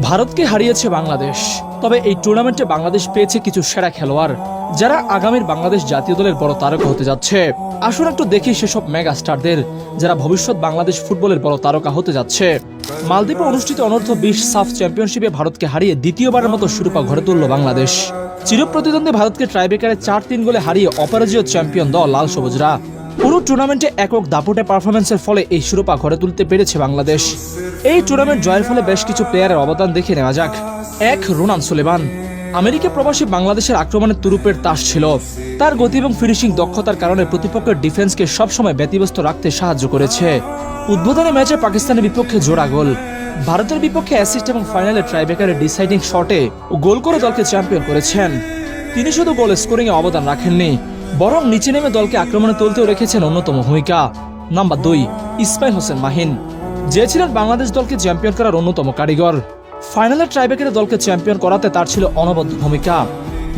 ভারতকে হারিয়েছে বাংলাদেশ। তবে এই টুর্নামেন্টে বাংলাদেশ পেয়েছে কিছু সেরা খেলোয়াড়, যারা আগামীর বাংলাদেশ জাতীয় দলের বড় তারকা হতে যাচ্ছে। আসুন একটু দেখি সেসব মেগা স্টারদের, যারা ভবিষ্যৎ বাংলাদেশ ফুটবলের বড় তারকা হতে যাচ্ছে। মালদ্বীপে অনুষ্ঠিত অনূর্ধ্ব 20 সাফ চ্যাম্পিয়নশিপে ভারতকে হারিয়ে দ্বিতীয়বারের মতো শিরোপা ঘরে তুলল বাংলাদেশ। চিরপ্রতিদ্বন্দ্বী ভারতকে টাইব্রেকারে 4-3 গোলে হারিয়ে অপরাজেয় চ্যাম্পিয়ন দল লাল সবুজরা। পুরো টুর্নামেন্টে একক দাপুটে পারফরমেন্সের ফলে এই শিরোপা ঘরে তুলতে পেরেছে বাংলাদেশ। এই টুর্নামেন্ট জয়ের ফলে বেশ কিছু প্লেয়ারের অবদান দেখে নেওয়া যাক। 1. রোনান সুলেমান। আমেরিকা প্রবাসী বাংলাদেশের আক্রমণের তুরুপের তাস ছিল। তার গতি এবং ফিনিশিং দক্ষতার কারণে প্রতিপক্ষের ডিফেন্সকে সবসময় ব্যতিব্যস্ত রাখতে সাহায্য করেছে। উদ্বোধনী ম্যাচে পাকিস্তানের বিপক্ষে জোড়া গোল, ভারতের বিপক্ষে অ্যাসিস্ট এবং ফাইনালে ট্রাইব্রেকারের ডিসাইডিং শটে গোল করে দলকে চ্যাম্পিয়ন করেছেন। তিনি শুধু গোল স্কোরিংয়ে অবদান রাখেননি, বরং নিচে নেমে দলকে আক্রমণে তুলতেও রেখেছেন অন্যতম ভূমিকা। নাম্বার 2. ইসমাইল হোসেন মাহিন, যে ছিলেন বাংলাদেশ দলকে চ্যাম্পিয়ন করার অন্যতম কারিগর। ফাইনালে ট্রাইব্রেকারে দলকে চ্যাম্পিয়ন করাতে তার ছিল অনবদ্য ভূমিকা।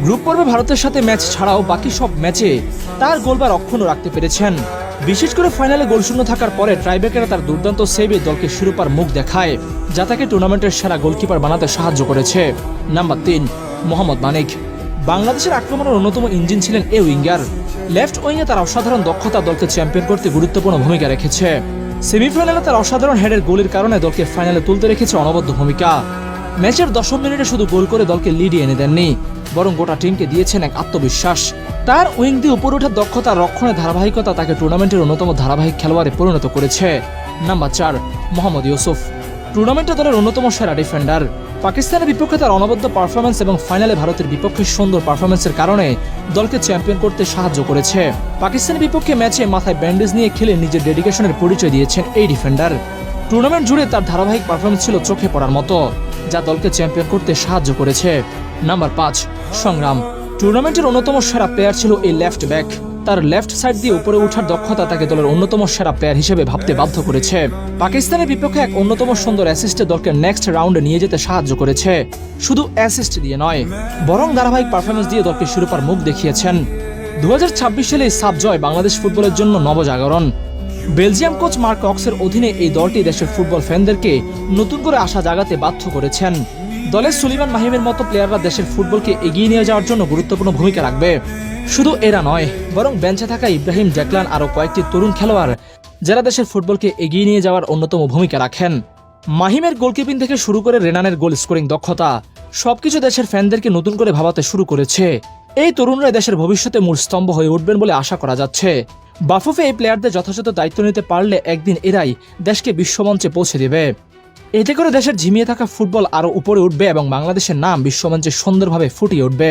গ্রুপ পর্বে ভারতের সাথে ম্যাচ ছাড়াও বাকি সব ম্যাচে তার গোলবার অক্ষুণ্ণ রাখতে পেরেছেন। বিশেষ করে ফাইনালে গোলশূন্য থাকার পরে ট্রাইব্রেকারে তার দুর্দান্ত সেভে দলকে শিরোপার মুখ দেখায়, যা তাকে টুর্নামেন্টের সেরা গোলকিপার বানাতে সাহায্য করেছে। নাম্বার 3. মোহাম্মদ মানিক। বাংলাদেশের আক্রমণের অন্যতম ইঞ্জিন ছিলেন এই উইঙ্গার। লেফট উইংয়ে তার অসাধারণ দক্ষতা দলকে চ্যাম্পিয়ন করতে গুরুত্বপূর্ণ ভূমিকা রেখেছে। সেমিফাইনালে তার অসাধারণ হেডের গোলের কারণে দলকে ফাইনালে তুলতে রেখেছে অনবদ্য ভূমিকা। ম্যাচের 10 মিনিটে শুধু গোল করে দলকে লিড এনে দেননি, বরং গোটা টিমকে দিয়েছেন এক আত্মবিশ্বাস। তার উইং দিয়ে উপরে ওঠার দক্ষতা, রক্ষণের ধারাবাহিকতা তাকে টুর্নামেন্টের অন্যতম ধারাবাহিক খেলোয়াড়ে পরিণত করেছে। নাম্বার 4. মোহাম্মদ ইউসুফ। টুর্নামেন্টে দলের অন্যতম সেরা ডিফেন্ডার। পাকিস্তানের বিপক্ষে তার অনবদ্য পারফরমেন্স এবং ফাইনালে ভারতের বিপক্ষে সুন্দর পারফরমেন্সের কারণে দলকে চ্যাম্পিয়ন করতে সাহায্য করেছে। পাকিস্তানের বিপক্ষে ম্যাচে মাথায় ব্যান্ডেজ নিয়ে খেলে নিজের ডেডিকেশনের পরিচয় দিয়েছেন এই ডিফেন্ডার। টুর্নামেন্ট জুড়ে তার ধারাবাহিক পারফরমেন্স ছিল চোখে পড়ার মতো, যা দলকে চ্যাম্পিয়ন করতে সাহায্য করেছে। নাম্বার 5. সংগ্রাম। টুর্নামেন্টের অন্যতম সেরা প্লেয়ার ছিল এই লেফট ব্যাক। তার লেফট সাইড দিয়ে উপরে ওঠার দক্ষতা তাকে দলের অন্যতম সেরা প্লেয়ার হিসেবে ভাবতে বাধ্য করেছে। পাকিস্তানের বিপক্ষে এক অন্যতম সুন্দর অ্যাসিস্টে দলকে নেক্সট রাউন্ডে নিয়ে যেতে সাহায্য করেছে। শুধু অ্যাসিস্ট দিয়ে নয়, বরং ধারাবাহিক পারফরমেন্স দিয়ে দলকে শিরোপার মুখ দেখিয়েছেন। 2026 সালে এই সাব জয় বাংলাদেশ ফুটবলের জন্য নবজাগরণ। বেলজিয়াম কোচ মার্ক কক্সের অধীনে এই দলটি দেশের ফুটবল ফ্যানদেরকে নতুন করে আশা জাগাতে বাধ্য করেছেন। দলের সুলিমান মাহিমের মতো প্লেয়াররা দেশের ফুটবলকে এগিয়ে নিয়ে যাওয়ার জন্য গুরুত্বপূর্ণ ভূমিকা রাখবে। শুধু এরা নয়, বরং বেঞ্চে থাকা ইব্রাহিম, ডেকলান আরও কয়েকটি তরুণ খেলোয়াড়, যারা দেশের ফুটবলকে এগিয়ে নিয়ে যাওয়ার অন্যতম ভূমিকা রাখেন। মাহিমের গোলকিপিং থেকে শুরু করে রেনানের গোল স্কোরিং দক্ষতা, সবকিছু দেশের ফ্যানদেরকে নতুন করে ভাবাতে শুরু করেছে। এই তরুণরা দেশের ভবিষ্যতে মূল স্তম্ভ হয়ে উঠবেন বলে আশা করা যাচ্ছে। বাফুফে এই প্লেয়ারদের যথাযথ দায়িত্ব নিতে পারলে একদিন এরাই দেশকে বিশ্বমঞ্চে পৌঁছে দেবে। এতে করে দেশের ঝিমিয়ে থাকা ফুটবল আরও উপরে উঠবে এবং বাংলাদেশের নাম বিশ্বমঞ্চে সুন্দরভাবে ফুটিয়ে উঠবে।